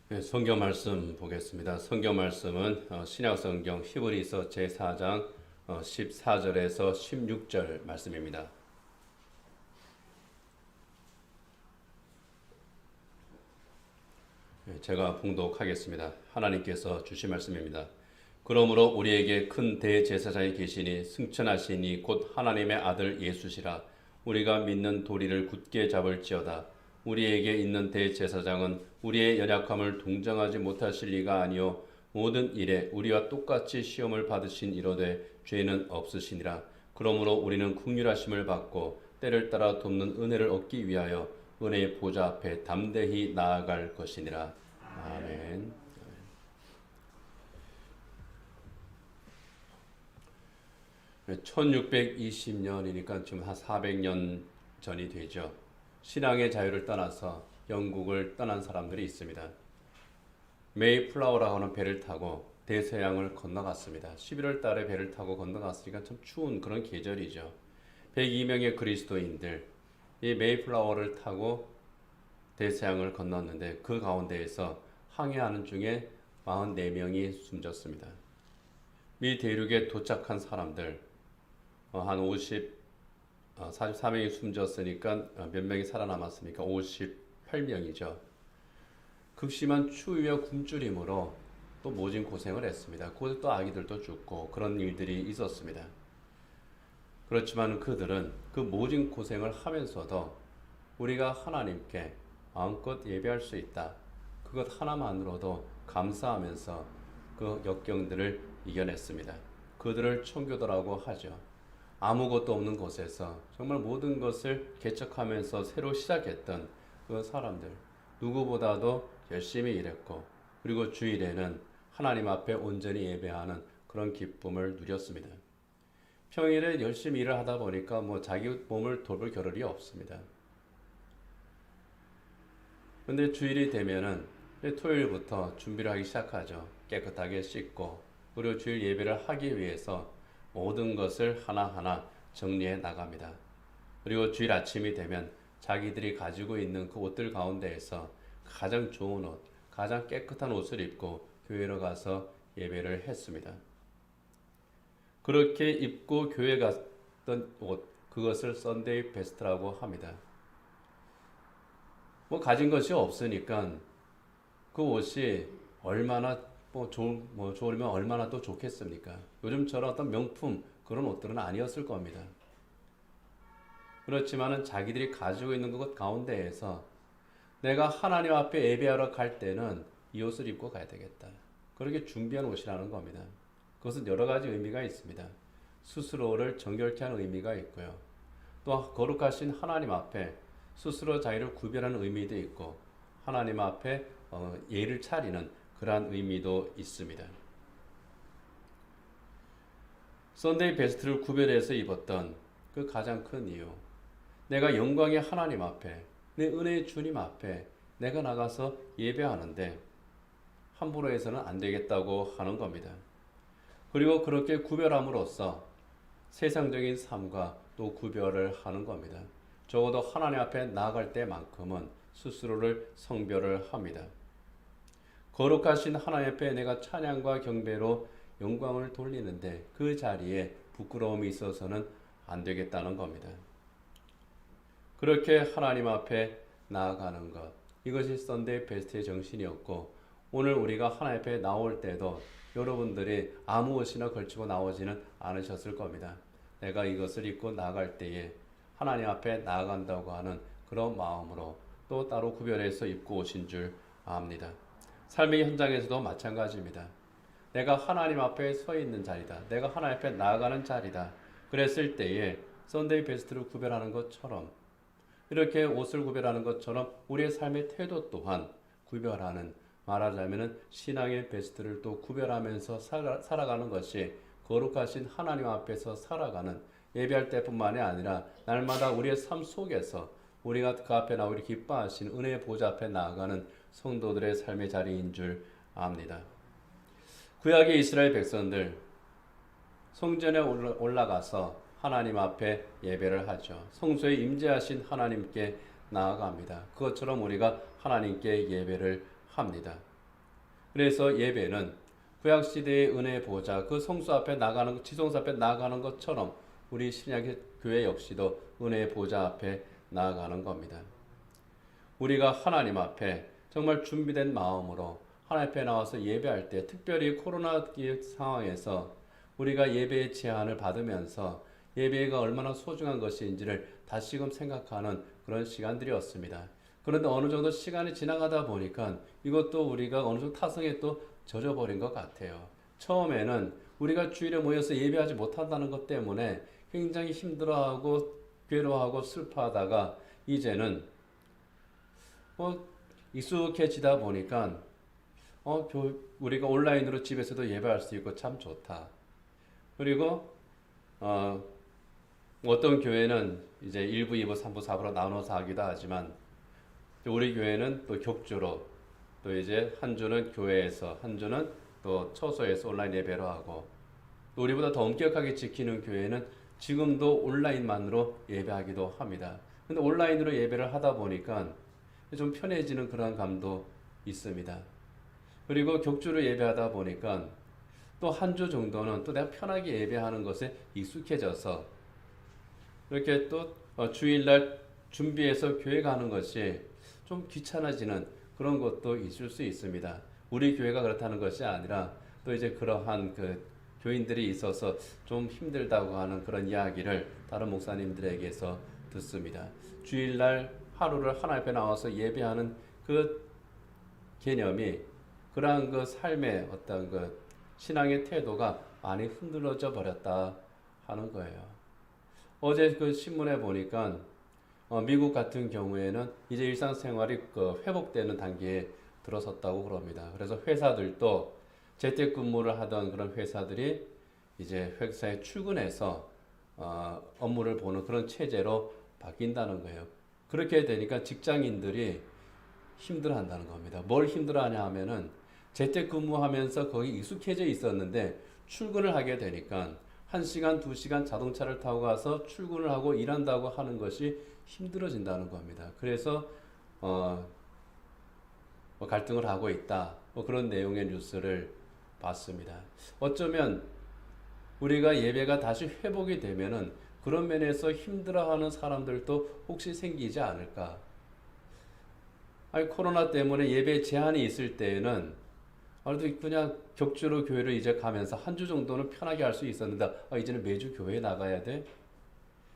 네, 성경 말씀 보겠습니다. 성경 말씀은 신약 성경 히브리서 제4장 14절에서 16절 말씀입니다. 네, 제가 봉독하겠습니다. 하나님께서 주신 말씀입니다. 그러므로 우리에게 큰 대제사장이 계시니 승천하시니 곧 하나님의 아들 예수시라. 우리가 믿는 도리를 굳게 잡을지어다. 우리에게 있는 대제사장은 우리의 연약함을 동정하지 못하실 리가 아니요 모든 일에 우리와 똑같이 시험을 받으신 이로되 죄는 없으시니라. 그러므로 우리는 긍휼하심을 받고 때를 따라 돕는 은혜를 얻기 위하여 은혜의 보좌 앞에 담대히 나아갈 것이니라. 아멘. 1620년이니까 지금 한 400년 전이 되죠. 신앙의 자유를 떠나서 영국을 떠난 사람들이 있습니다. 메이플라워라고 하는 배를 타고 대서양을 건너갔습니다. 11월 달에 배를 타고 건너갔으니까 참 추운 그런 계절이죠. 102명의 그리스도인들, 이 메이플라워를 타고 대서양을 건넜는데 그 가운데에서 항해하는 중에 44명이 숨졌습니다. 미 대륙에 도착한 사람들 한 44명이 숨졌으니까 몇 명이 살아남았습니까? 58명이죠. 극심한 추위와 굶주림으로 또 모진 고생을 했습니다. 그곳에 또 아기들도 죽고 그런 일들이 있었습니다. 그렇지만 그들은 그 모진 고생을 하면서도 우리가 하나님께 마음껏 예배할 수 있다. 그것 하나만으로도 감사하면서 그 역경들을 이겨냈습니다. 그들을 청교도라고 하죠. 아무것도 없는 곳에서 정말 모든 것을 개척하면서 새로 시작했던 그 사람들, 누구보다도 열심히 일했고, 그리고 주일에는 하나님 앞에 온전히 예배하는 그런 기쁨을 누렸습니다. 평일에 열심히 일을 하다 보니까 자기 몸을 돌볼 겨를이 없습니다. 근데 주일이 되면은 토요일부터 준비를 하기 시작하죠. 깨끗하게 씻고, 그리고 주일 예배를 하기 위해서 모든 것을 하나하나 정리해 나갑니다. 그리고 주일 아침이 되면 자기들이 가지고 있는 그 옷들 가운데에서 가장 좋은 옷, 가장 깨끗한 옷을 입고 교회로 가서 예배를 했습니다. 그렇게 입고 교회 갔던 옷, 그것을 썬데이 베스트라고 합니다. 가진 것이 없으니까 그 옷이 얼마나 좋으면 얼마나 또 좋겠습니까? 요즘처럼 어떤 명품 그런 옷들은 아니었을 겁니다. 그렇지만은 자기들이 가지고 있는 것 가운데에서 내가 하나님 앞에 예배하러 갈 때는 이 옷을 입고 가야 되겠다. 그렇게 준비한 옷이라는 겁니다. 그것은 여러 가지 의미가 있습니다. 스스로를 정결케 하는 의미가 있고요. 또 거룩하신 하나님 앞에 스스로 자기를 구별하는 의미도 있고 하나님 앞에 예를 차리는 그러한 의미도 있습니다. 썬데이 베스트를 구별해서 입었던 그 가장 큰 이유, 내가 영광의 하나님 앞에, 내 은혜의 주님 앞에 내가 나가서 예배하는데 함부로 해서는 안 되겠다고 하는 겁니다. 그리고 그렇게 구별함으로써 세상적인 삶과 또 구별을 하는 겁니다. 적어도 하나님 앞에 나아갈 때만큼은 스스로를 성별을 합니다. 거룩하신 하나님 앞에 내가 찬양과 경배로 영광을 돌리는데 그 자리에 부끄러움이 있어서는 안 되겠다는 겁니다. 그렇게 하나님 앞에 나아가는 것, 이것이 썬데이 베스트의 정신이었고, 오늘 우리가 하나님 앞에 나올 때도 여러분들이 아무 옷이나 걸치고 나오지는 않으셨을 겁니다. 내가 이것을 입고 나갈 때에 하나님 앞에 나아간다고 하는 그런 마음으로 또 따로 구별해서 입고 오신 줄 압니다. 삶의 현장에서도 마찬가지입니다. 내가 하나님 앞에 서 있는 자리다. 내가 하나님 앞에 나아가는 자리다. 그랬을 때에 썬데이 베스트를 구별하는 것처럼, 이렇게 옷을 구별하는 것처럼 우리의 삶의 태도 또한 구별하는, 말하자면 신앙의 베스트를 또 구별하면서 살아가는 것이 거룩하신 하나님 앞에서 살아가는, 예배할 때뿐만이 아니라 날마다 우리의 삶 속에서 우리가 그 앞에 나오리 기뻐하신 은혜의 보좌 앞에 나아가는 성도들의 삶의 자리인 줄 압니다. 구약의 이스라엘 백성들 성전에 올라가서 하나님 앞에 예배를 하죠. 성소에 임재하신 하나님께 나아갑니다. 그것처럼 우리가 하나님께 예배를 합니다. 그래서 예배는 구약시대의 은혜의 보좌, 그 성수 앞에 나가는, 지성소 앞에 나가는 것처럼 우리 신약의 교회 역시도 은혜의 보좌 앞에 나아가는 겁니다. 우리가 하나님 앞에 정말 준비된 마음으로 하나님 앞에 나와서 예배할 때, 특별히 코로나 상황에서 우리가 예배의 제한을 받으면서 예배가 얼마나 소중한 것인지를 다시금 생각하는 그런 시간들이었습니다. 그런데 어느 정도 시간이 지나가다 보니까 이것도 우리가 어느 정도 타성에 또 젖어버린 것 같아요. 처음에는 우리가 주일에 모여서 예배하지 못한다는 것 때문에 굉장히 힘들어하고 괴로워하고 슬퍼하다가 이제는 익숙해지다 보니까 우리가 온라인으로 집에서도 예배할 수 있고 참 좋다. 그리고 어떤 교회는 이제 1부, 2부, 3부, 4부로 나눠서 하기도 하지만 우리 교회는 또 격주로 또 이제 한 주는 교회에서 한 주는 또 처소에서 온라인 예배로 하고 또 우리보다 더 엄격하게 지키는 교회는 지금도 온라인만으로 예배하기도 합니다. 근데 온라인으로 예배를 하다 보니까 좀 편해지는 그런 감도 있습니다. 그리고 격주로 예배하다 보니까 또 한 주 정도는 또 내가 편하게 예배하는 것에 익숙해져서 이렇게 또 주일날 준비해서 교회 가는 것이 좀 귀찮아지는 그런 것도 있을 수 있습니다. 우리 교회가 그렇다는 것이 아니라 또 이제 그러한 그 교인들이 있어서 좀 힘들다고 하는 그런 이야기를 다른 목사님들에게서 듣습니다. 주일날 하루를 하나님 앞에 나와서 예배하는 그 개념이 그러한 그 삶의 어떤 그 신앙의 태도가 많이 흔들어져 버렸다 하는 거예요. 어제 그 신문에 보니까 미국 같은 경우에는 이제 일상생활이 그 회복되는 단계에 들어섰다고 그럽니다. 그래서 회사들도 재택근무를 하던 그런 회사들이 이제 회사에 출근해서 업무를 보는 그런 체제로 바뀐다는 거예요. 그렇게 되니까 직장인들이 힘들어한다는 겁니다. 뭘 힘들어하냐 하면은 재택근무하면서 거기 익숙해져 있었는데 출근을 하게 되니까 1시간, 2시간 자동차를 타고 가서 출근을 하고 일한다고 하는 것이 힘들어진다는 겁니다. 그래서 갈등을 하고 있다. 그런 내용의 뉴스를 봤습니다. 어쩌면 우리가 예배가 다시 회복이 되면은 그런 면에서 힘들어하는 사람들도 혹시 생기지 않을까? 아니 코로나 때문에 예배 제한이 있을 때에는 아무래도 그냥 격주로 교회를 이제 가면서 한 주 정도는 편하게 할 수 있었는데 이제는 매주 교회에 나가야 돼?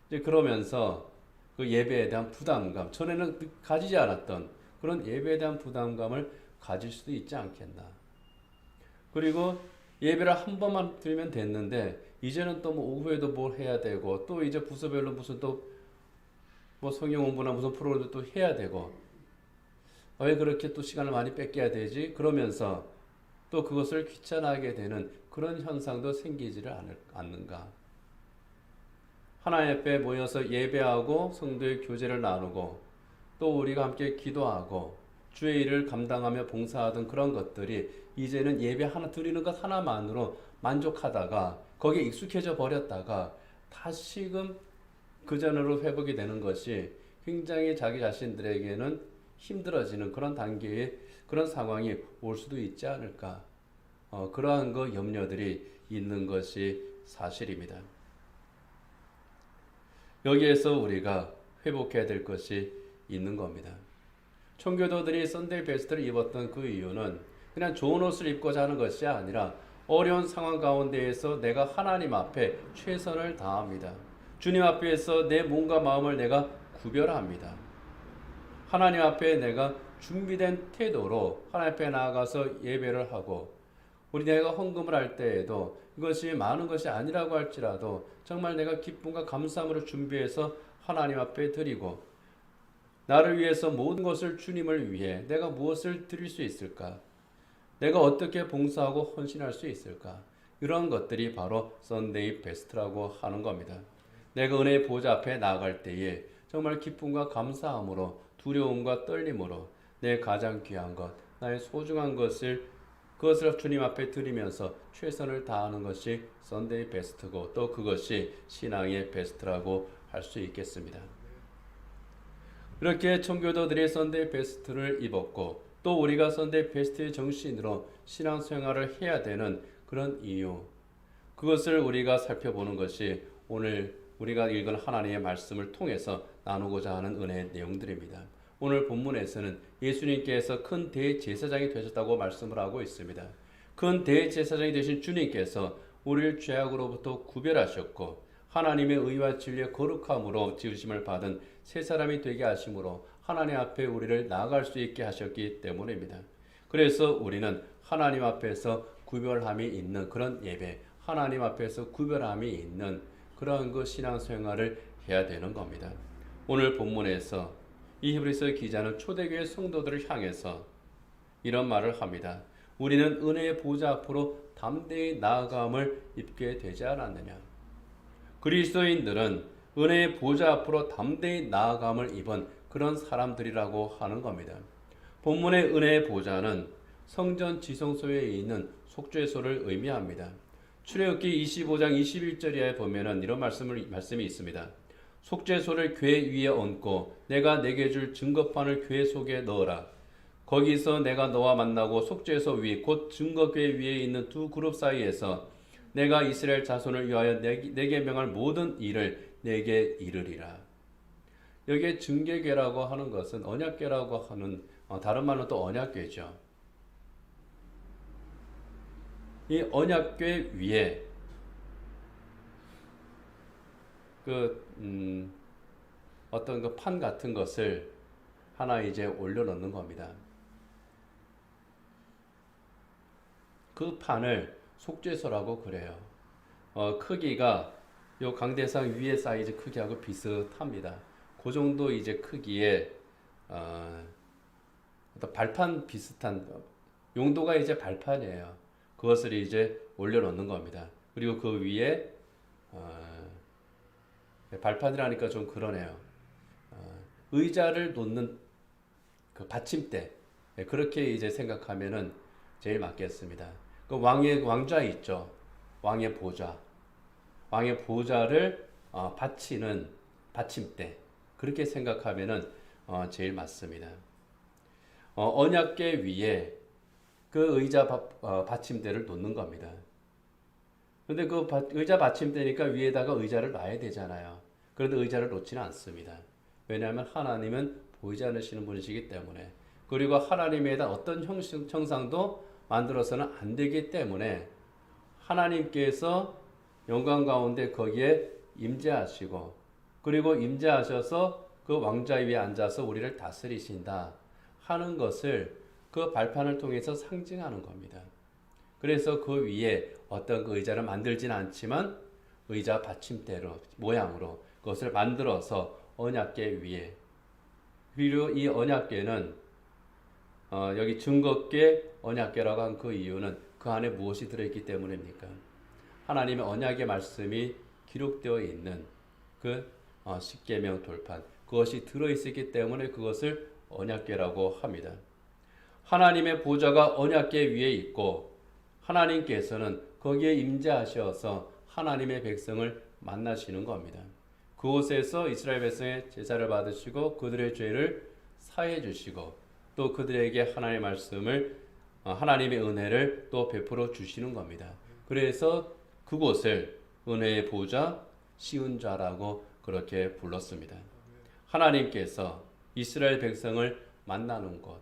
이제 그러면서 그 예배에 대한 부담감, 전에는 가지지 않았던 그런 예배에 대한 부담감을 가질 수도 있지 않겠나. 그리고 예배를 한 번만 드리면 됐는데 이제는 또 뭐 오후에도 뭘 해야 되고 또 이제 부서별로 무슨 또 뭐 성경 공부나 무슨 프로그램도 또 해야 되고 왜 그렇게 또 시간을 많이 뺏겨야 되지? 그러면서 또 그것을 귀찮아하게 되는 그런 현상도 생기지를 않는가. 하나님 앞에 모여서 예배하고 성도의 교제를 나누고 또 우리가 함께 기도하고 주의 일을 감당하며 봉사하던 그런 것들이 이제는 예배 하나 드리는 것 하나만으로 만족하다가 거기에 익숙해져 버렸다가 다시금 그전으로 회복이 되는 것이 굉장히 자기 자신들에게는 힘들어지는 그런 단계의 그런 상황이 올 수도 있지 않을까. 그러한 그 염려들이 있는 것이 사실입니다. 여기에서 우리가 회복해야 될 것이 있는 겁니다. 청교도들이 썬데이 베스트를 입었던 그 이유는 그냥 좋은 옷을 입고자 하는 것이 아니라 어려운 상황 가운데에서 내가 하나님 앞에 최선을 다합니다. 주님 앞에서 내 몸과 마음을 내가 구별합니다. 하나님 앞에 내가 준비된 태도로 하나님 앞에 나아가서 예배를 하고 우리 내가 헌금을 할 때에도 이것이 많은 것이 아니라고 할지라도 정말 내가 기쁨과 감사함으로 준비해서 하나님 앞에 드리고 나를 위해서 모든 것을 주님을 위해 내가 무엇을 드릴 수 있을까? 내가 어떻게 봉사하고 헌신할 수 있을까? 이런 것들이 바로 썬데이 베스트라고 하는 겁니다. 내가 은혜의 보좌 앞에 나아갈 때에 정말 기쁨과 감사함으로 두려움과 떨림으로 내 가장 귀한 것, 나의 소중한 그것을 주님 앞에 드리면서 최선을 다하는 것이 썬데이 베스트고 또 그것이 신앙의 베스트라고 할 수 있겠습니다. 이렇게 청교도들이 썬데이 베스트를 입었고 또 또 우리가 선대 베스트의 정신으로 신앙생활을 해야 되는 그런 이유, 그것을 우리가 살펴보는 것이 오늘 우리가 읽은 하나님의 말씀을 통해서 나누고자 하는 은혜의 내용들입니다. 오늘 본문에서는 예수님께서 큰 대제사장이 되셨다고 말씀을 하고 있습니다. 큰 대제사장이 되신 주님께서 우리를 죄악으로부터 구별하셨고 하나님의 의와 진리의 거룩함으로 지으심을 받은 새 사람이 되게 하심으로 하나님 앞에 우리를 나아갈 수 있게 하셨기 때문입니다. 그래서 우리는 하나님 앞에서 구별함이 있는 그런 예배, 하나님 앞에서 구별함이 있는 그러한 그 신앙생활을 해야 되는 겁니다. 오늘 본문에서 이 히브리서 기자는 초대교회 성도들을 향해서 이런 말을 합니다. 우리는 은혜의 보좌 앞으로 담대히 나아감을 입게 되지 않았느냐. 그리스도인들은 은혜의 보좌 앞으로 담대히 나아감을 입은 그런 사람들이라고 하는 겁니다. 본문의 은혜의 보좌는 성전 지성소에 있는 속죄소를 의미합니다. 출애굽기 25장 21절에 보면은 이런 말씀이 있습니다. 속죄소를 궤 위에 얹고 내가 내게 줄 증거판을 궤 속에 넣어라. 거기서 내가 너와 만나고 속죄소 위 곧 증거궤 위에 있는 두 그룹 사이에서 내가 이스라엘 자손을 위하여 내게 명할 모든 일을 내게 이르리라. 여기에 증거궤라고 하는 것은 언약궤라고 하는 다른 말로 또 언약궤죠. 이 언약궤 위에 어떤 그 판 같은 것을 하나 이제 올려놓는 겁니다. 그 판을 속죄소라고 그래요. 크기가 요 강대상 위의 사이즈 크기하고 비슷합니다. 그 정도 이제 크기의 어떤 발판 비슷한 용도가 이제 발판이에요. 그것을 이제 올려놓는 겁니다. 그리고 그 위에 발판이라니까 좀 그러네요. 의자를 놓는 그 받침대, 그렇게 이제 생각하면은 제일 맞겠습니다. 그 왕좌 있죠. 왕의 보좌. 왕의 보좌를 받치는 받침대. 그렇게 생각하면은 제일 맞습니다. 언약궤 위에 그 의자 받침대를 놓는 겁니다. 근데 그 의자 받침대니까 위에다가 의자를 놔야 되잖아요. 그런데 의자를 놓지는 않습니다. 왜냐하면 하나님은 보이지 않으시는 분이시기 때문에, 그리고 하나님에 대한 어떤 형상도 만들어서는 안 되기 때문에 하나님께서 영광 가운데 거기에 임재하시고, 그리고 임재하셔서 그 왕좌 위에 앉아서 우리를 다스리신다 하는 것을 그 발판을 통해서 상징하는 겁니다. 그래서 그 위에 어떤 그 의자를 만들지는 않지만 의자 받침대로 모양으로 그것을 만들어서 언약궤 위에, 그리고 이 언약궤는 여기 증거궤 언약궤라고 한 그 이유는 그 안에 무엇이 들어있기 때문입니까? 하나님의 언약의 말씀이 기록되어 있는 그 십계명 돌판, 그것이 들어있었기 때문에 그것을 언약궤라고 합니다. 하나님의 보좌가 언약궤 위에 있고 하나님께서는 거기에 임재하셔서 하나님의 백성을 만나시는 겁니다. 그곳에서 이스라엘 백성의 제사를 받으시고 그들의 죄를 사해 주시고 또 그들에게 하나님의 말씀을, 하나님의 은혜를 또 베풀어 주시는 겁니다. 그래서 그곳을 은혜의 보좌 시은좌라고 그렇게 불렀습니다. 하나님께서 이스라엘 백성을 만나는 곳,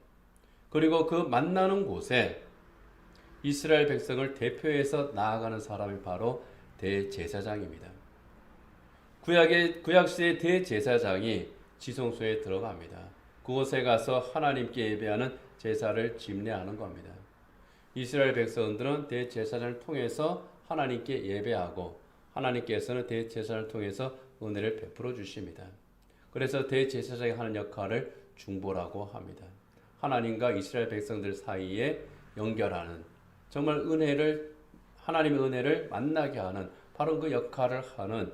그리고 그 만나는 곳에 이스라엘 백성을 대표해서 나아가는 사람이 바로 대제사장입니다. 구약시대의 대제사장이 지성소에 들어갑니다. 그곳에 가서 하나님께 예배하는 제사를 집례하는 겁니다. 이스라엘 백성들은 대제사장을 통해서 하나님께 예배하고 하나님께서는 대제사장을 통해서 은혜를 베풀어 주십니다. 그래서 대제사장이 하는 역할을 중보라고 합니다. 하나님과 이스라엘 백성들 사이에 연결하는, 정말 하나님의 은혜를 만나게 하는 바로 그 역할을 하는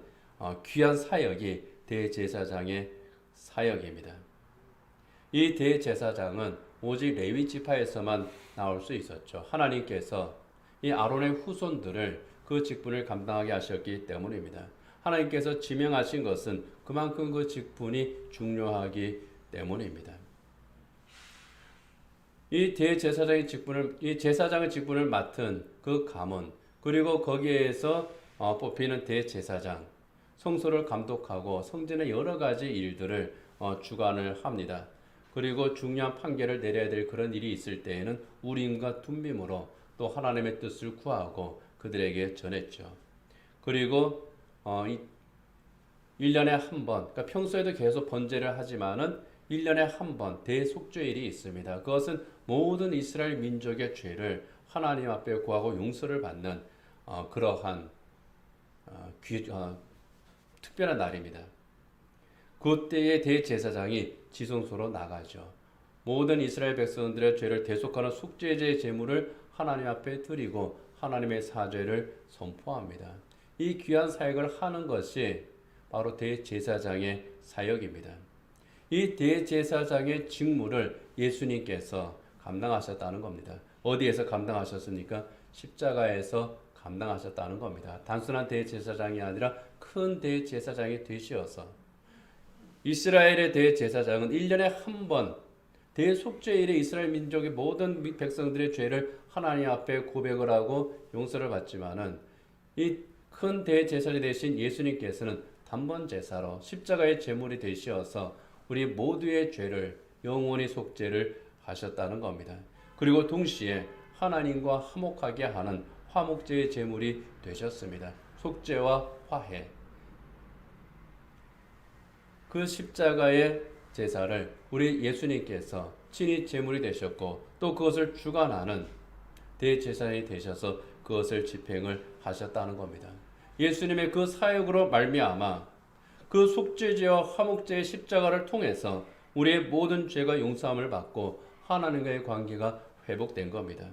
귀한 사역이 대제사장의 사역입니다. 이 대제사장은 오직 레위 지파에서만 나올 수 있었죠. 하나님께서 이 아론의 후손들을 그 직분을 감당하게 하셨기 때문입니다. 하나님께서 지명하신 것은 그만큼 그 직분이 중요하기 때문입니다. 이 제사장의 직분을 맡은 그 가문, 그리고 거기에서 뽑히는 대제사장, 성소를 감독하고 성전의 여러 가지 일들을 주관을 합니다. 그리고 중요한 판결을 내려야 될 그런 일이 있을 때에는 우림과 둠밈으로 또 하나님의 뜻을 구하고 그들에게 전했죠. 그리고 1년에 한 번, 그러니까 평소에도 계속 번제를 하지만은 1년에 한 번 대속죄일이 있습니다. 그것은 모든 이스라엘 민족의 죄를 하나님 앞에 구하고 용서를 받는 그러한 특별한 날입니다. 그때의 대제사장이 지성소로 나가죠. 모든 이스라엘 백성들의 죄를 대속하는 속죄제의 제물을 하나님 앞에 드리고 하나님의 사죄를 선포합니다. 이 귀한 사역을 하는 것이 바로 대제사장의 사역입니다. 이 대제사장의 직무를 예수님께서 감당하셨다는 겁니다. 어디에서 감당하셨습니까? 십자가에서 감당하셨다는 겁니다. 단순한 대제사장이 아니라 큰 대제사장이 되시어서 이스라엘의 대제사장은 1년에 한 번 대속죄일에 이스라엘 민족의 모든 백성들의 죄를 하나님 앞에 고백을 하고 용서를 받지만은 이 큰 대제사장이 되신 예수님께서는 단번 제사로 십자가의 제물이 되시어서 우리 모두의 죄를 영원히 속죄를 하셨다는 겁니다. 그리고 동시에 하나님과 화목하게 하는 화목제의 제물이 되셨습니다. 속죄와 화해. 그 십자가의 제사를 우리 예수님께서 친히 제물이 되셨고 또 그것을 주관하는 대제사장이 되셔서 그것을 집행을 하셨다는 겁니다. 예수님의 그 사역으로 말미암아 그 속죄제와 화목제의 십자가를 통해서 우리의 모든 죄가 용서함을 받고 하나님과의 관계가 회복된 겁니다.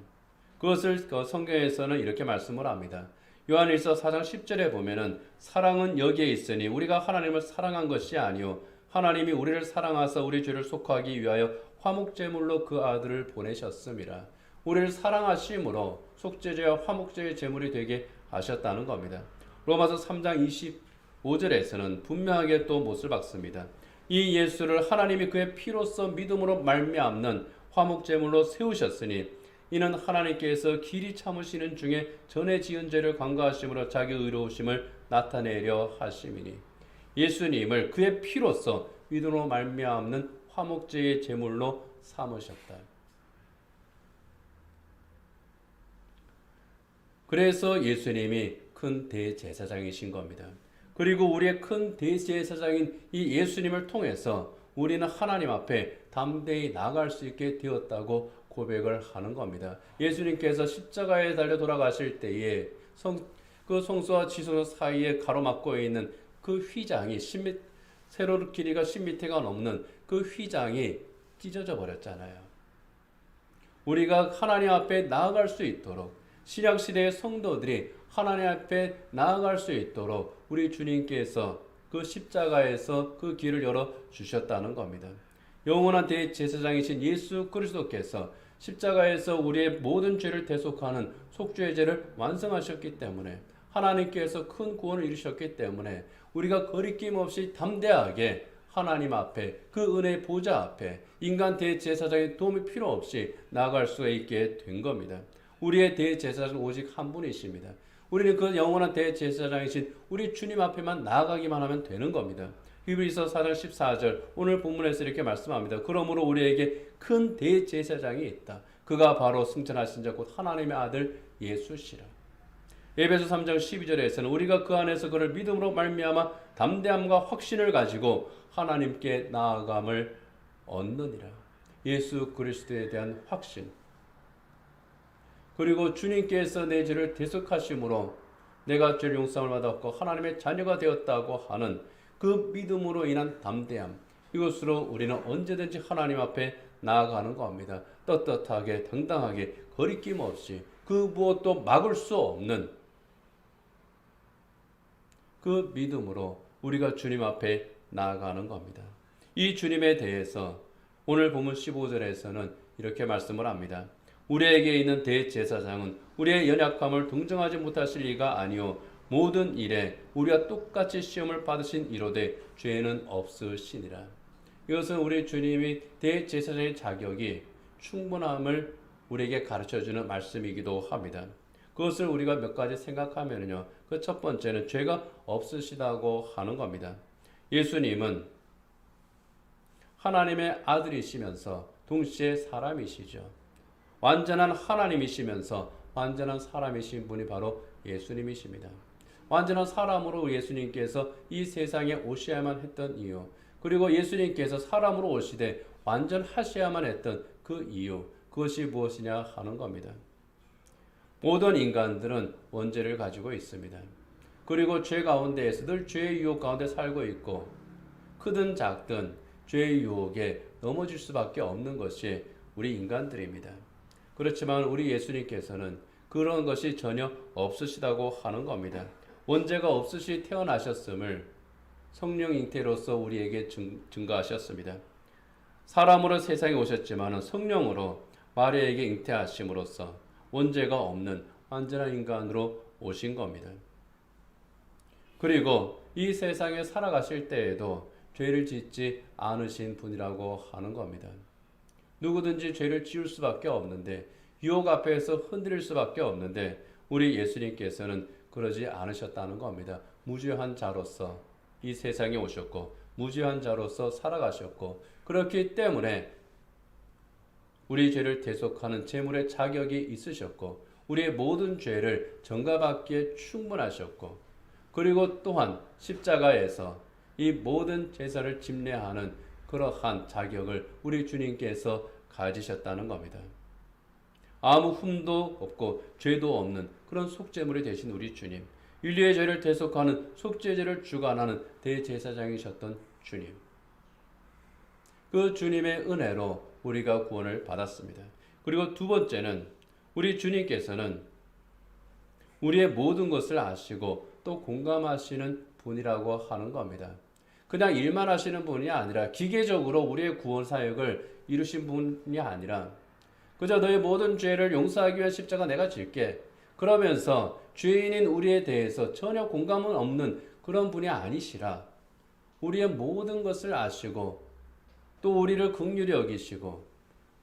그것을 성경에서는 이렇게 말씀을 합니다. 요한일서 4장 10절에 보면은 사랑은 여기에 있으니 우리가 하나님을 사랑한 것이 아니요 하나님이 우리를 사랑하사 우리 죄를 속하기 위하여 화목제물로 그 아들을 보내셨음이라. 우리를 사랑하심으로 속죄제와 화목제의 제물이 되게 하셨다는 겁니다. 로마서 3장 25절에서는 분명하게 또 못을 박습니다. 이 예수를 하나님이 그의 피로써 믿음으로 말미암는 화목제물로 세우셨으니 이는 하나님께서 길이 참으시는 중에 전에 지은 죄를 관가하심으로 자기 의로우심을 나타내려 하심이니 예수님을 그의 피로써 믿음으로 말미암는 화목제의 제물로 삼으셨다. 그래서 예수님이 큰 대제사장이신 겁니다. 그리고 우리의 큰 대제사장인 이 예수님을 통해서 우리는 하나님 앞에 담대히 나아갈 수 있게 되었다고 고백을 하는 겁니다. 예수님께서 십자가에 달려 돌아가실 때에 그 성소와 지성소 사이에 가로막고 있는 그 휘장이 세로 길이가 10m가 넘는 그 휘장이 찢어져 버렸잖아요. 우리가 하나님 앞에 나아갈 수 있도록 신약시대의 성도들이 하나님 앞에 나아갈 수 있도록 우리 주님께서 그 십자가에서 그 길을 열어 주셨다는 겁니다. 영원한 대제사장이신 예수 그리스도께서 십자가에서 우리의 모든 죄를 대속하는 속죄제를 완성하셨기 때문에 하나님께서 큰 구원을 이루셨기 때문에 우리가 거리낌 없이 담대하게 하나님 앞에 그 은혜의 보좌 앞에 인간 대제사장의 도움이 필요 없이 나아갈 수 있게 된 겁니다. 우리의 대제사장은 오직 한 분이십니다. 우리는 그 영원한 대제사장이신 우리 주님 앞에만 나아가기만 하면 되는 겁니다. 히브리서 4장 14절 오늘 본문에서 이렇게 말씀합니다. 그러므로 우리에게 큰 대제사장이 있다. 그가 바로 승천하신 자 곧 하나님의 아들 예수시라. 에베소 3장 12절에서는 우리가 그 안에서 그를 믿음으로 말미암아 담대함과 확신을 가지고 하나님께 나아감을 얻느니라. 예수 그리스도에 대한 확신. 그리고 주님께서 내 죄를 대속하심으로 내가 죄를 용서함을 받았고 하나님의 자녀가 되었다고 하는 그 믿음으로 인한 담대함. 이것으로 우리는 언제든지 하나님 앞에 나아가는 겁니다. 떳떳하게 당당하게 거리낌 없이 그 무엇도 막을 수 없는 그 믿음으로 우리가 주님 앞에 나아가는 겁니다. 이 주님에 대해서 오늘 본문 15절에서는 이렇게 말씀을 합니다. 우리에게 있는 대제사장은 우리의 연약함을 동정하지 못하실 리가 아니요 모든 일에 우리와 똑같이 시험을 받으신 이로되 죄는 없으시니라. 이것은 우리 주님이 대제사장의 자격이 충분함을 우리에게 가르쳐주는 말씀이기도 합니다. 그것을 우리가 몇 가지 생각하면요. 그 첫 번째는 죄가 없으시다고 하는 겁니다. 예수님은 하나님의 아들이시면서 동시에 사람이시죠. 완전한 하나님이시면서 완전한 사람이신 분이 바로 예수님이십니다. 완전한 사람으로 예수님께서 이 세상에 오셔야만 했던 이유, 그리고 예수님께서 사람으로 오시되 완전하셔야만 했던 그 이유, 그것이 무엇이냐 하는 겁니다. 모든 인간들은 원죄를 가지고 있습니다. 그리고 죄 가운데에서 늘 죄의 유혹 가운데 살고 있고, 크든 작든 죄의 유혹에 넘어질 수밖에 없는 것이 우리 인간들입니다. 그렇지만 우리 예수님께서는 그런 것이 전혀 없으시다고 하는 겁니다. 원죄가 없으시 태어나셨음을 성령 잉태로서 우리에게 증거하셨습니다. 사람으로 세상에 오셨지만 성령으로 마리아에게 잉태하심으로써 원죄가 없는 완전한 인간으로 오신 겁니다. 그리고 이 세상에 살아가실 때에도 죄를 짓지 않으신 분이라고 하는 겁니다. 누구든지 죄를 지을 수밖에 없는데, 유혹 앞에서 흔들릴 수밖에 없는데 우리 예수님께서는 그러지 않으셨다는 겁니다. 무죄한 자로서 이 세상에 오셨고 무죄한 자로서 살아가셨고, 그렇기 때문에 우리 죄를 대속하는 제물의 자격이 있으셨고, 우리의 모든 죄를 전가받기에 충분하셨고, 그리고 또한 십자가에서 이 모든 제사를 집례하는 그러한 자격을 우리 주님께서 가지셨다는 겁니다. 아무 흠도 없고 죄도 없는 그런 속죄물이 되신 우리 주님, 인류의 죄를 대속하는 속죄제를 주관하는 대제사장이셨던 주님, 그 주님의 은혜로 우리가 구원을 받았습니다. 그리고 두 번째는 우리 주님께서는 우리의 모든 것을 아시고 또 공감하시는 분이라고 하는 겁니다. 그냥 일만 하시는 분이 아니라 기계적으로 우리의 구원 사역을 이루신 분이 아니라 그저 너의 모든 죄를 용서하기 위한 십자가 내가 질게, 그러면서 죄인인 우리에 대해서 전혀 공감은 없는 그런 분이 아니시라 우리의 모든 것을 아시고 또 우리를 긍휼히 여기시고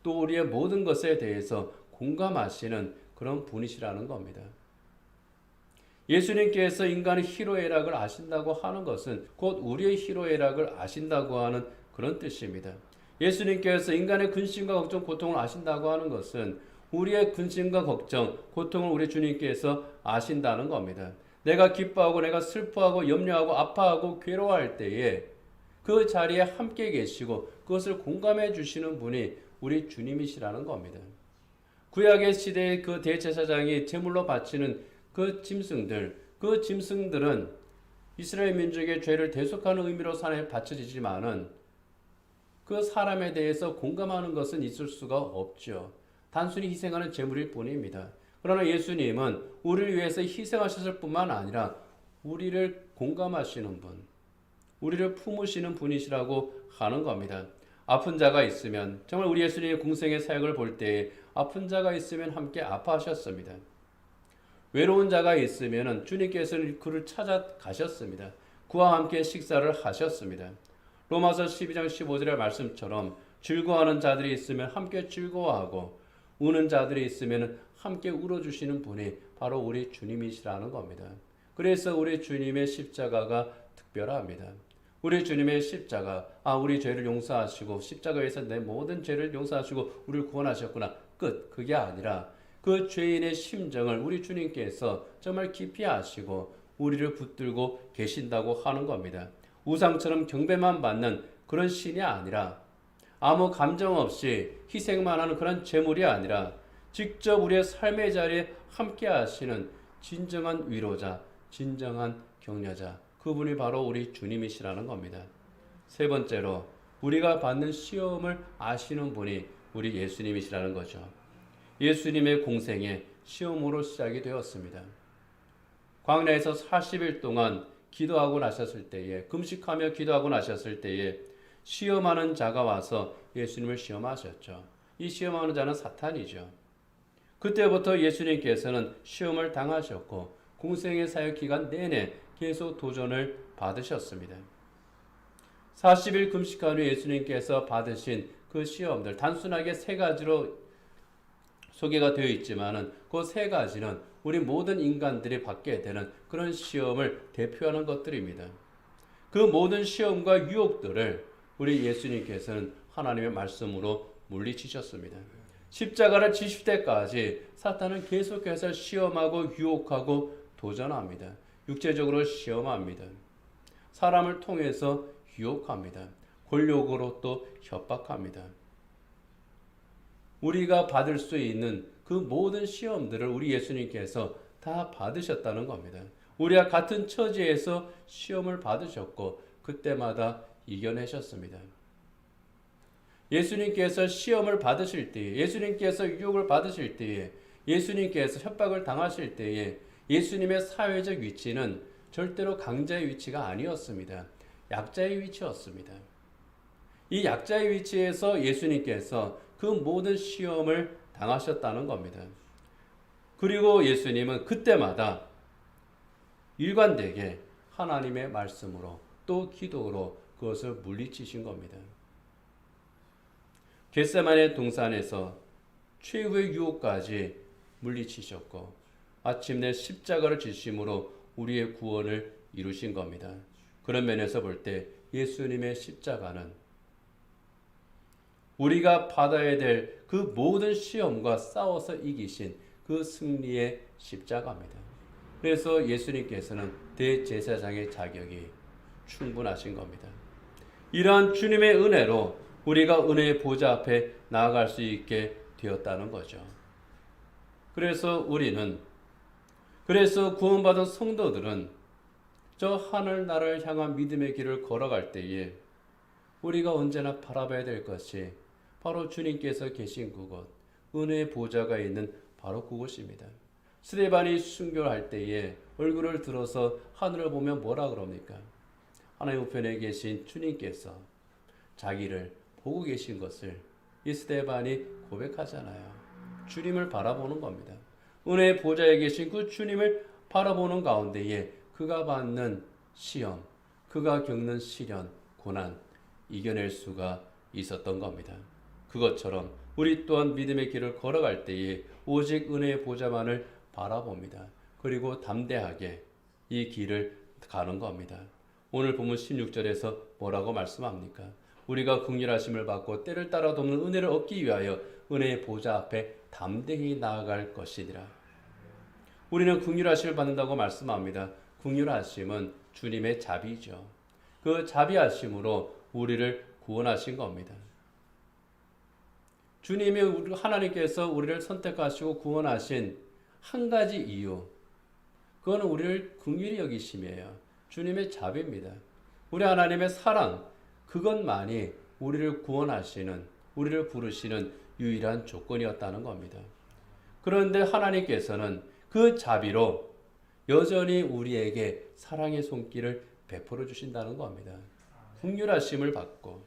또 우리의 모든 것에 대해서 공감하시는 그런 분이시라는 겁니다. 예수님께서 인간의 희로애락을 아신다고 하는 것은 곧 우리의 희로애락을 아신다고 하는 그런 뜻입니다. 예수님께서 인간의 근심과 걱정, 고통을 아신다고 하는 것은 우리의 근심과 걱정, 고통을 우리 주님께서 아신다는 겁니다. 내가 기뻐하고 내가 슬퍼하고 염려하고 아파하고 괴로워할 때에 그 자리에 함께 계시고 그것을 공감해 주시는 분이 우리 주님이시라는 겁니다. 구약의 시대의 그 대제사장이 제물로 바치는 그 짐승들은 이스라엘 민족의 죄를 대속하는 의미로 산에 바쳐지지만은 그 사람에 대해서 공감하는 것은 있을 수가 없죠. 단순히 희생하는 제물일 뿐입니다. 그러나 예수님은 우리를 위해서 희생하셨을 뿐만 아니라 우리를 공감하시는 분, 우리를 품으시는 분이시라고 하는 겁니다. 아픈 자가 있으면, 정말 우리 예수님의 공생의 사역을 볼 때에 아픈 자가 있으면 함께 아파하셨습니다. 외로운 자가 있으면 주님께서는 그를 찾아가셨습니다. 그와 함께 식사를 하셨습니다. 로마서 12장 15절의 말씀처럼 즐거워하는 자들이 있으면 함께 즐거워하고 우는 자들이 있으면 함께 울어주시는 분이 바로 우리 주님이시라는 겁니다. 그래서 우리 주님의 십자가가 특별합니다. 우리 주님의 십자가, 우리 죄를 용서하시고 십자가에서 내 모든 죄를 용서하시고 우리를 구원하셨구나, 끝. 그게 아니라 그 죄인의 심정을 우리 주님께서 정말 깊이 아시고 우리를 붙들고 계신다고 하는 겁니다. 우상처럼 경배만 받는 그런 신이 아니라, 아무 감정 없이 희생만 하는 그런 제물이 아니라 직접 우리의 삶의 자리에 함께 하시는 진정한 위로자, 진정한 격려자, 그분이 바로 우리 주님이시라는 겁니다. 세 번째로 우리가 받는 시험을 아시는 분이 우리 예수님이시라는 거죠. 예수님의 공생에 시험으로 시작이 되었습니다. 광야에서 40일 동안 기도하고 나셨을 때에, 금식하며 기도하고 나셨을 때에 시험하는 자가 와서 예수님을 시험하셨죠. 이 시험하는 자는 사탄이죠. 그때부터 예수님께서는 시험을 당하셨고 공생의 사역 기간 내내 계속 도전을 받으셨습니다. 40일 금식한 후 예수님께서 받으신 그 시험들 단순하게 세 가지로 소개가 되어 있지만은 그 세 가지는 우리 모든 인간들이 받게 되는 그런 시험을 대표하는 것들입니다. 그 모든 시험과 유혹들을 우리 예수님께서는 하나님의 말씀으로 물리치셨습니다. 십자가를 지실 때까지 사탄은 계속해서 시험하고 유혹하고 도전합니다. 육체적으로 시험합니다. 사람을 통해서 유혹합니다. 권력으로 또 협박합니다. 우리가 받을 수 있는 그 모든 시험들을 우리 예수님께서 다 받으셨다는 겁니다. 우리와 같은 처지에서 시험을 받으셨고 그때마다 이겨내셨습니다. 예수님께서 시험을 받으실 때에, 예수님께서 유혹을 받으실 때에, 예수님께서 협박을 당하실 때에 예수님의 사회적 위치는 절대로 강자의 위치가 아니었습니다. 약자의 위치였습니다. 이 약자의 위치에서 예수님께서 그 모든 시험을 당하셨다는 겁니다. 그리고 예수님은 그때마다 일관되게 하나님의 말씀으로 또 기도로 그것을 물리치신 겁니다. 겟세마네 동산에서 최후의 유혹까지 물리치셨고 마침내 십자가를 지심으로 우리의 구원을 이루신 겁니다. 그런 면에서 볼 때 예수님의 십자가는 우리가 받아야 될 그 모든 시험과 싸워서 이기신 그 승리의 십자가입니다. 그래서 예수님께서는 대제사장의 자격이 충분하신 겁니다. 이러한 주님의 은혜로 우리가 은혜의 보좌 앞에 나아갈 수 있게 되었다는 거죠. 그래서 구원받은 성도들은 저 하늘나라를 향한 믿음의 길을 걸어갈 때에 우리가 언제나 바라봐야 될 것이 바로 주님께서 계신 그곳, 은혜의 보좌가 있는 바로 그곳입니다. 스데반이 순교할 때에 얼굴을 들어서 하늘을 보며 뭐라 그럽니까? 하나님 우편에 계신 주님께서 자기를 보고 계신 것을 이 스데반이 고백하잖아요. 주님을 바라보는 겁니다. 은혜의 보좌에 계신 그 주님을 바라보는 가운데에 그가 받는 시험, 그가 겪는 시련, 고난 이겨낼 수가 있었던 겁니다. 그것처럼 우리 또한 믿음의 길을 걸어갈 때에 오직 은혜의 보좌만을 바라봅니다. 그리고 담대하게 이 길을 가는 겁니다. 오늘 본문 16절에서 뭐라고 말씀합니까? 우리가 긍휼하심을 받고 때를 따라 돕는 은혜를 얻기 위하여 은혜의 보좌 앞에 담대히 나아갈 것이니라. 우리는 긍휼하심을 받는다고 말씀합니다. 긍휼하심은 주님의 자비죠. 그 자비하심으로 우리를 구원하신 겁니다. 주님이 하나님께서 우리를 선택하시고 구원하신 한 가지 이유, 그거는 우리를 긍휼히 여기심이에요. 주님의 자비입니다. 우리 하나님의 사랑, 그것만이 우리를 구원하시는, 우리를 부르시는 유일한 조건이었다는 겁니다. 그런데 하나님께서는 그 자비로 여전히 우리에게 사랑의 손길을 베풀어 주신다는 겁니다. 긍휼하심을 받고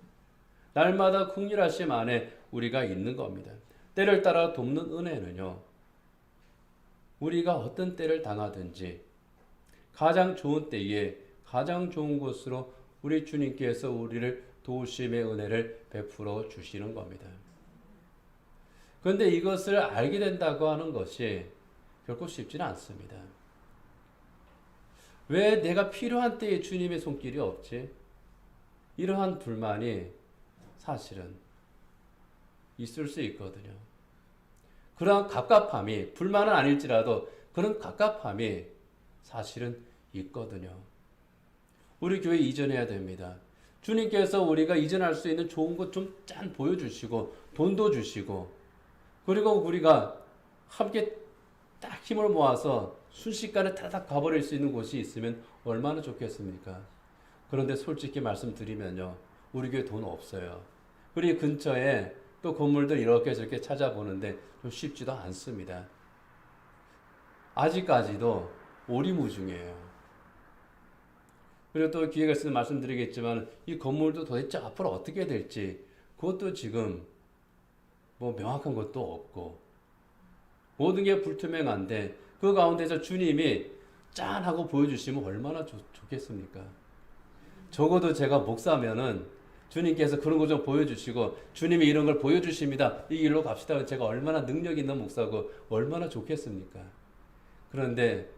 날마다 긍휼하심 안에 우리가 있는 겁니다. 때를 따라 돕는 은혜는요, 우리가 어떤 때를 당하든지 가장 좋은 때에 가장 좋은 곳으로 우리 주님께서 우리를 도우심의 은혜를 베풀어 주시는 겁니다. 그런데 이것을 알게 된다고 하는 것이 결코 쉽지는 않습니다. 왜 내가 필요한 때에 주님의 손길이 없지? 이러한 불만이 사실은 있을 수 있거든요. 그러한 갑갑함이, 불만은 아닐지라도 그런 갑갑함이 사실은 있거든요. 우리 교회 이전해야 됩니다. 주님께서 우리가 이전할 수 있는 좋은 것 좀 짠 보여주시고 돈도 주시고 그리고 우리가 함께 딱 힘을 모아서 순식간에 타닥 가버릴 수 있는 곳이 있으면 얼마나 좋겠습니까? 그런데 솔직히 말씀드리면요, 우리 교회 돈 없어요. 우리 근처에 또 건물들 이렇게 저렇게 찾아보는데 좀 쉽지도 않습니다. 아직까지도 오리무중이에요. 그리고 또 기회가 있으면 말씀드리겠지만 이 건물도 도대체 앞으로 어떻게 될지 그것도 지금 뭐 명확한 것도 없고 모든 게 불투명한데 그 가운데서 주님이 짠 하고 보여주시면 얼마나 좋겠습니까? 적어도 제가 목사면은 주님께서 그런 거 좀 보여주시고 주님이 이런 걸 보여주십니다. 이 길로 갑시다. 제가 얼마나 능력 있는 목사고 얼마나 좋겠습니까? 그런데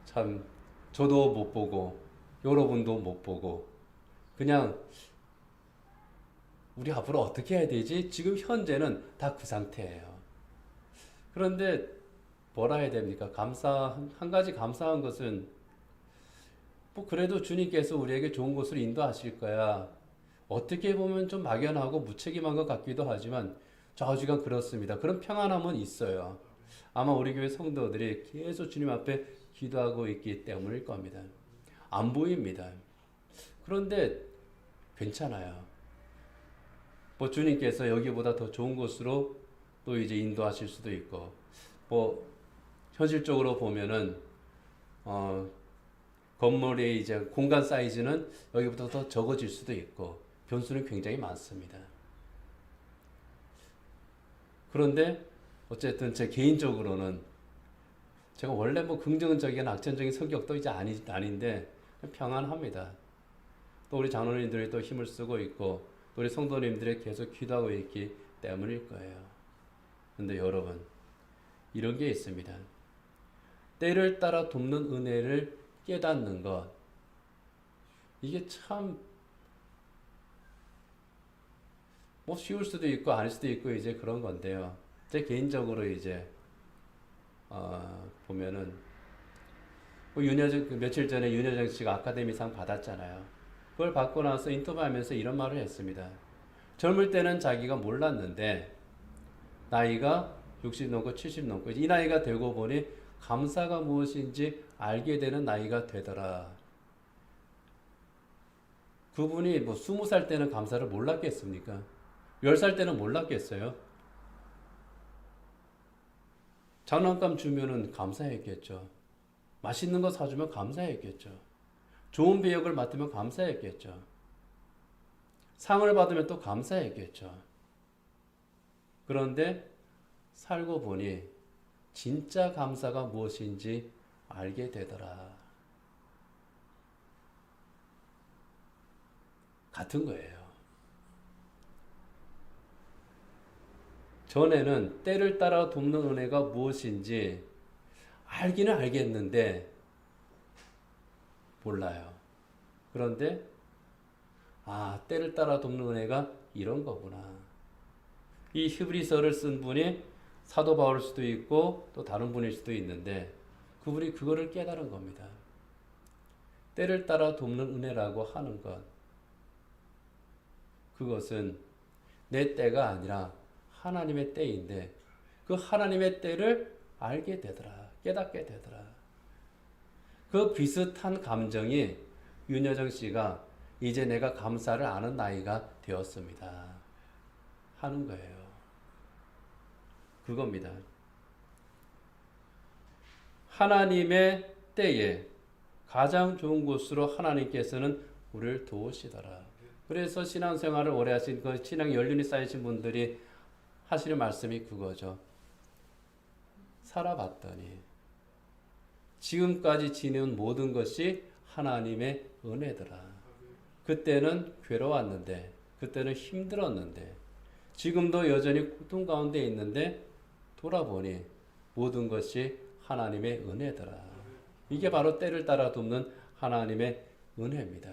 참 저도 못 보고 여러분도 못 보고 그냥 우리 앞으로 어떻게 해야 되지? 지금 현재는 다 그 상태예요. 그런데 뭐라 해야 됩니까? 한 가지 감사한 것은 뭐 그래도 주님께서 우리에게 좋은 곳으로 인도하실 거야. 어떻게 보면 좀 막연하고 무책임한 것 같기도 하지만 좌우지간 그렇습니다. 그런 평안함은 있어요. 아마 우리 교회 성도들이 계속 주님 앞에 기도하고 있기 때문일 겁니다. 안 보입니다. 그런데 괜찮아요. 뭐 주님께서 여기보다 더 좋은 곳으로 또 이제 인도하실 수도 있고, 뭐 현실적으로 보면은 건물의 이제 공간 사이즈는 여기보다 더 적어질 수도 있고 변수는 굉장히 많습니다. 그런데 어쨌든 제 개인적으로는 제가 원래 뭐 긍정적인 악천적인 성격도 이제 아닌데 평안합니다. 또 우리 장로님들이 또 힘을 쓰고 있고 또 우리 성도님들이 계속 기도하고 있기 때문일 거예요. 근데 여러분 이런 게 있습니다. 때를 따라 돕는 은혜를 깨닫는 것, 이게 참 뭐 쉬울 수도 있고 아닐 수도 있고 이제 그런 건데요. 제 개인적으로 이제 보면은 뭐 며칠 전에 윤여정 씨가 아카데미상 받았잖아요. 그걸 받고 나서 인터뷰하면서 이런 말을 했습니다. 젊을 때는 자기가 몰랐는데 나이가 60 넘고 70 넘고 이 나이가 되고 보니 감사가 무엇인지 알게 되는 나이가 되더라. 그분이 뭐 20살 때는 감사를 몰랐겠습니까? 10살 때는 몰랐겠어요? 장난감 주면은 감사했겠죠. 맛있는 거 사주면 감사했겠죠. 좋은 배역을 맡으면 감사했겠죠. 상을 받으면 또 감사했겠죠. 그런데 살고 보니 진짜 감사가 무엇인지 알게 되더라. 같은 거예요. 전에는 때를 따라 돕는 은혜가 무엇인지 알기는 알겠는데 몰라요. 그런데 때를 따라 돕는 은혜가 이런 거구나. 이 히브리서를 쓴 분이 사도 바울일 수도 있고 또 다른 분일 수도 있는데 그분이 그거를 깨달은 겁니다. 때를 따라 돕는 은혜라고 하는 것, 그것은 내 때가 아니라 하나님의 때인데 그 하나님의 때를 알게 되더라. 깨닫게 되더라. 그 비슷한 감정이 윤여정 씨가 이제 내가 감사를 아는 나이가 되었습니다 하는 거예요. 그겁니다. 하나님의 때에 가장 좋은 곳으로 하나님께서는 우리를 도우시더라. 그래서 신앙생활을 오래 하신 그 신앙 연륜이 쌓이신 분들이 하시는 말씀이 그거죠. 살아봤더니 지금까지 지내온 모든 것이 하나님의 은혜더라. 그때는 괴로웠는데, 그때는 힘들었는데, 지금도 여전히 고통 가운데 있는데 돌아보니 모든 것이 하나님의 은혜더라. 이게 바로 때를 따라 돕는 하나님의 은혜입니다.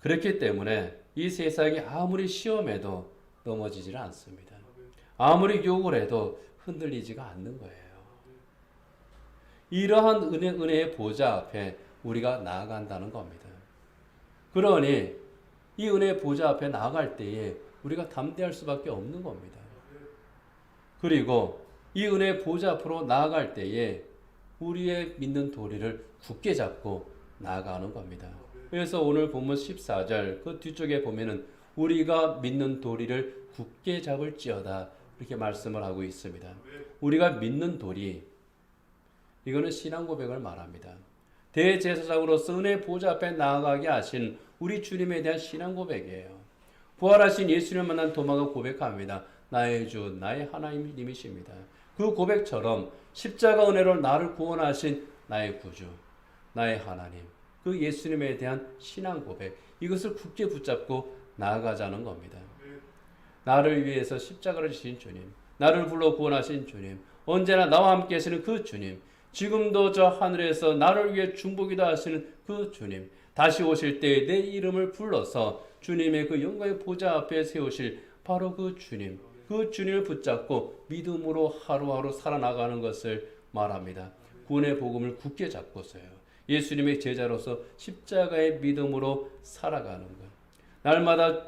그렇기 때문에 이 세상이 아무리 시험해도 넘어지지를 않습니다. 아무리 욕을 해도 흔들리지가 않는 거예요. 이러한 은혜의 보좌 앞에 우리가 나아간다는 겁니다. 그러니 이 은혜의 보좌 앞에 나아갈 때에 우리가 담대할 수밖에 없는 겁니다. 그리고 이 은혜의 보좌 앞으로 나아갈 때에 우리의 믿는 도리를 굳게 잡고 나아가는 겁니다. 그래서 오늘 본문 14절 그 뒤쪽에 보면은 우리가 믿는 도리를 굳게 잡을지어다 이렇게 말씀을 하고 있습니다. 우리가 믿는 도리, 이거는 신앙 고백을 말합니다. 대제사장으로서 은혜 보좌 앞에 나아가게 하신 우리 주님에 대한 신앙 고백이에요. 부활하신 예수를 만난 도마가 고백합니다. 나의 주, 나의 하나님이십니다. 그 고백처럼 십자가 은혜로 나를 구원하신 나의 구주, 나의 하나님, 그 예수님에 대한 신앙 고백, 이것을 굳게 붙잡고 나아가자는 겁니다. 나를 위해서 십자가를 지신 주님, 나를 불러 구원하신 주님, 언제나 나와 함께 하시는 그 주님, 지금도 저 하늘에서 나를 위해 중보기도 하시는 그 주님, 다시 오실 때에 내 이름을 불러서 주님의 그 영광의 보좌 앞에 세우실 바로 그 주님, 그 주님을 붙잡고 믿음으로 하루하루 살아나가는 것을 말합니다. 구원의 복음을 굳게 잡고서요, 예수님의 제자로서 십자가의 믿음으로 살아가는 것. 날마다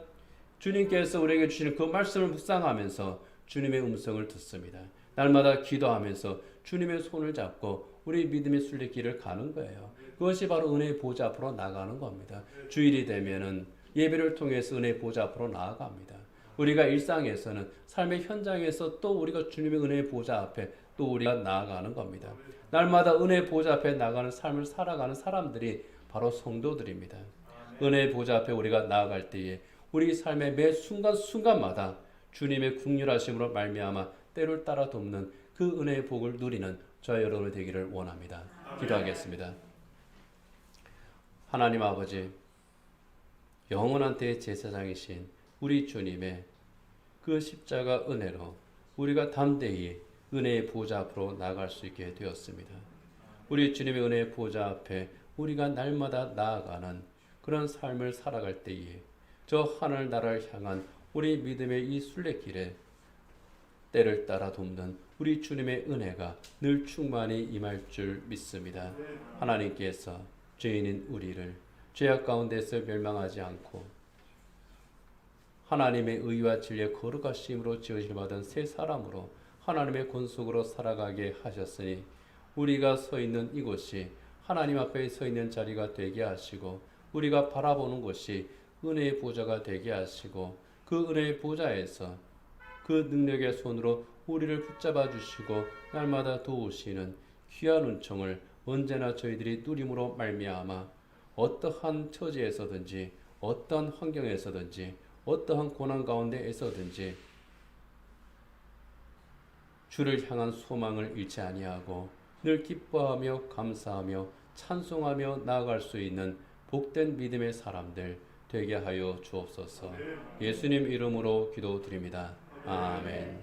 주님께서 우리에게 주시는 그 말씀을 묵상하면서 주님의 음성을 듣습니다. 날마다 기도하면서 주님의 손을 잡고 우리 믿음의 순례길을 가는 거예요. 그것이 바로 은혜의 보좌 앞으로 나가는 겁니다. 주일이 되면은 예배를 통해서 은혜의 보좌 앞으로 나아갑니다. 우리가 일상에서는 삶의 현장에서 또 우리가 주님의 은혜의 보좌 앞에 또 우리가 나아가는 겁니다. 날마다 은혜의 보좌 앞에 나가는 삶을 살아가는 사람들이 바로 성도들입니다. 은혜의 보좌 앞에 우리가 나아갈 때에 우리 삶의 매 순간순간마다 주님의 긍휼하심으로 말미암아 때를 따라 돕는 그 은혜의 복을 누리는 저와 여러분이 되기를 원합니다. 기도하겠습니다. 하나님 아버지, 영원한 때의 제사장이신 우리 주님의 그 십자가 은혜로 우리가 담대히 은혜의 보좌 앞으로 나아갈 수 있게 되었습니다. 우리 주님의 은혜의 보좌 앞에 우리가 날마다 나아가는 그런 삶을 살아갈 때에 저 하늘 나라를 향한 우리 믿음의 이 순례길에 때를 따라 돕는 우리 주님의 은혜가 늘 충만히 임할 줄 믿습니다. 하나님께서 죄인인 우리를 죄악 가운데서 멸망하지 않고 하나님의 의와 진리의 거룩하심으로 지으심을 받은 새 사람으로 하나님의 권속으로 살아가게 하셨으니 우리가 서 있는 이곳이 하나님 앞에 서 있는 자리가 되게 하시고 우리가 바라보는 곳이 은혜의 보좌가 되게 하시고 그 은혜의 보좌에서 그 능력의 손으로 우리를 붙잡아 주시고 날마다 도우시는 귀한 은총을 언제나 저희들이 누림으로 말미암아 어떠한 처지에서든지 어떠한 환경에서든지 어떠한 고난 가운데에서든지 주를 향한 소망을 잃지 아니하고 늘 기뻐하며 감사하며 찬송하며 나아갈 수 있는 복된 믿음의 사람들 되게 하여 주옵소서. 예수님 이름으로 기도드립니다. 아멘.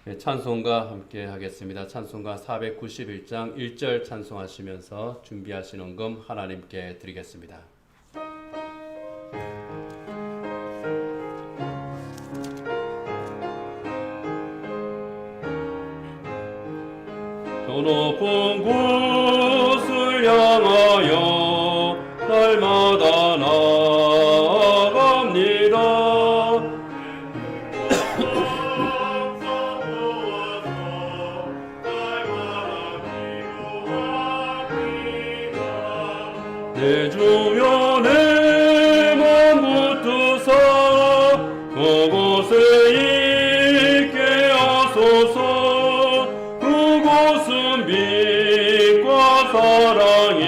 네, 찬송가 함께 하겠습니다. 찬송가 491장 1절 찬송하시면서 준비하신 헌금 하나님께 드리겠습니다. 저 높은 곳을 향하여 날마다 나아갑니다. 내 주여 내 몸 붙드사 그곳에 있게 하소서. 그곳은 빛과 사랑이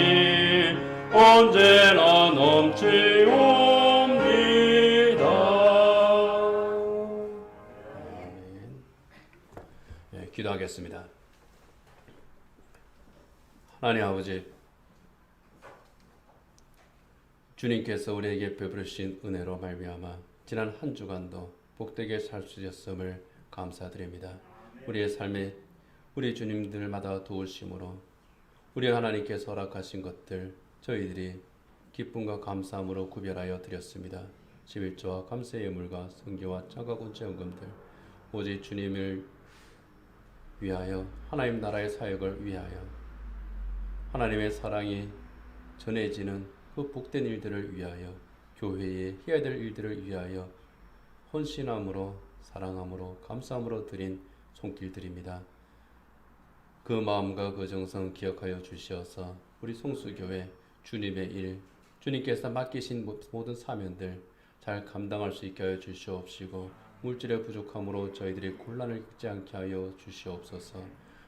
언제나 넘치옵니다. 네, 기도하겠습니다. 하나님 아버지, 주님께서 우리에게 베푸신 은혜로 말미암아 지난 한 주간도 복되게 살 수 있었음을 감사드립니다. 우리의 삶에 우리 주님들마다 도우심으로 우리 하나님께서 허락하신 것들 저희들이 기쁨과 감사함으로 구별하여 드렸습니다. 11조와 감사의 예물과 성교와 차가운 제헌금들 오직 주님을 위하여 하나님 나라의 사역을 위하여 하나님의 사랑이 전해지는 그 복된 일들을 위하여 교회에 해야 될 일들을 위하여 헌신함으로 사랑함으로 감사함으로 드린 손길들입니다. 그 마음과 그 정성 기억하여 주시어서 우리 송수교회 주님의 일, 주님께서 맡기신 모든 사면들 잘 감당할 수 있게 하여 주시옵시고 물질의 부족함으로 저희들이 곤란을 겪지 않게 하여 주시옵소서.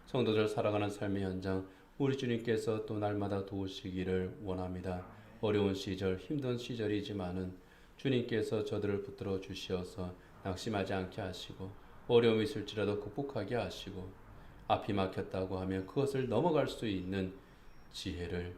성도들 살아가는 삶의 현장 우리 주님께서 또 날마다 도우시기를 원합니다. 어려운 시절, 힘든 시절이지만은 주님께서 저들을 붙들어 주시어서 낙심하지 않게 하시고 어려움이 있을지라도 극복하게 하시고 앞이 막혔다고 하면 그것을 넘어갈 수 있는 지혜를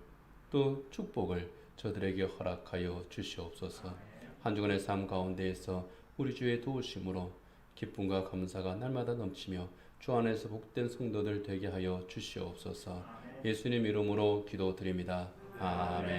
또 축복을 저들에게 허락하여 주시옵소서. 한 주간의 삶 가운데에서 우리 주의 도우심으로 기쁨과 감사가 날마다 넘치며 주 안에서 복된 성도들 되게 하여 주시옵소서. 예수님 이름으로 기도드립니다. 아멘.